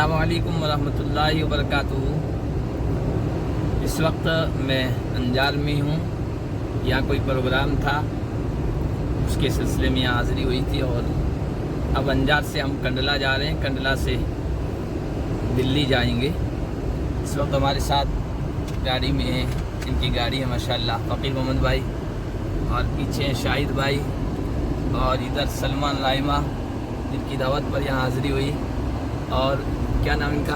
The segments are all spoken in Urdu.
السلام علیکم ورحمۃ اللہ وبرکاتہ۔ اس وقت میں انجار میں ہوں، یہاں کوئی پروگرام تھا، اس کے سلسلے میں یہاں حاضری ہوئی تھی، اور اب انجار سے ہم کنڈلا جا رہے ہیں، کنڈلا سے دلی جائیں گے۔ اس وقت ہمارے ساتھ گاڑی میں ہیں، ان کی گاڑی ہے ماشاءاللہ، فقیر محمد بھائی، اور پیچھے ہیں شاہد بھائی، اور ادھر سلمان لائمہ جن کی دعوت پر یہاں حاضری ہوئی، اور کیا نام ان کا،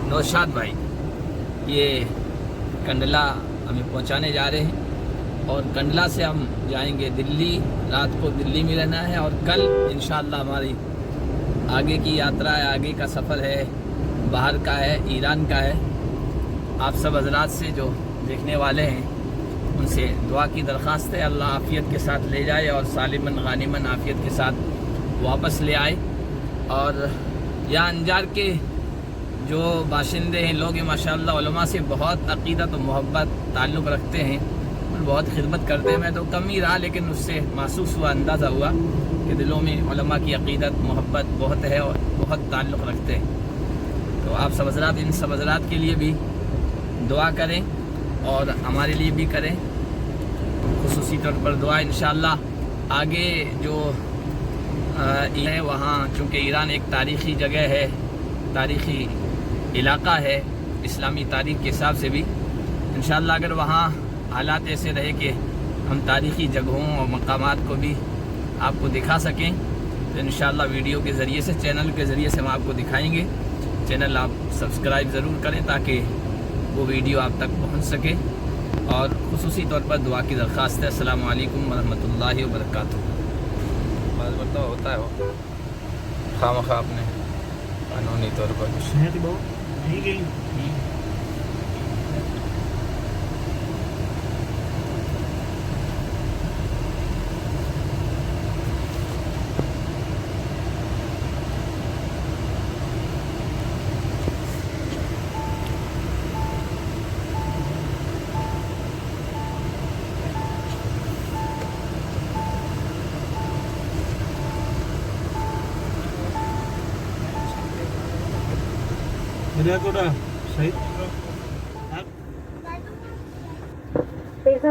نوشاد بھائی۔ یہ کنڈلا ہمیں پہنچانے جا رہے ہیں، اور کنڈلا سے ہم جائیں گے دلی، رات کو دلی میں رہنا ہے، اور کل انشاءاللہ ہماری آگے کی یاترا ہے، آگے کا سفر ہے، باہر کا ہے، ایران کا ہے۔ آپ سب حضرات سے جو دیکھنے والے ہیں ان سے دعا کی درخواست ہے، اللہ عافیت کے ساتھ لے جائے اور سالمن غانمن عافیت کے ساتھ واپس لے آئے۔ اور یہاں انجار کے جو باشندے ہیں، لوگ ماشاءاللہ علماء سے بہت عقیدت و محبت تعلق رکھتے ہیں اور بہت خدمت کرتے ہیں۔ میں تو کم ہی رہا، لیکن اس سے محسوس ہوا، اندازہ ہوا کہ دلوں میں علماء کی عقیدت محبت بہت ہے اور بہت تعلق رکھتے ہیں۔ تو آپ سب حضرات ان سب حضرات کے لیے بھی دعا کریں اور ہمارے لیے بھی کریں، خصوصی طور پر دعا۔ انشاءاللہ آگے جو ہے وہاں، چونکہ ایران ایک تاریخی جگہ ہے، تاریخی علاقہ ہے اسلامی تاریخ کے حساب سے بھی، انشاءاللہ اگر وہاں حالات ایسے رہے کہ ہم تاریخی جگہوں اور مقامات کو بھی آپ کو دکھا سکیں، تو انشاءاللہ ویڈیو کے ذریعے سے، چینل کے ذریعے سے ہم آپ کو دکھائیں گے۔ چینل آپ سبسکرائب ضرور کریں تاکہ وہ ویڈیو آپ تک پہنچ سکے، اور خصوصی طور پر دعا کی درخواست ہے۔ السلام علیکم ورحمۃ اللہ وبرکاتہ۔ بات بتاؤ، ہوتا ہے وہ خواہ مخواہ آپ نے قانونی طور پر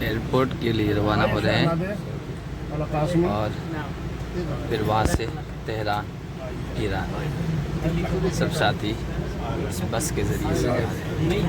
ایئرپورٹ کے لیے روانہ ہو رہے ہیں، اور پھر وہاں سے تہران ایران۔ سب ساتھی اس بس کے ذریعے سے جا رہے ہیں۔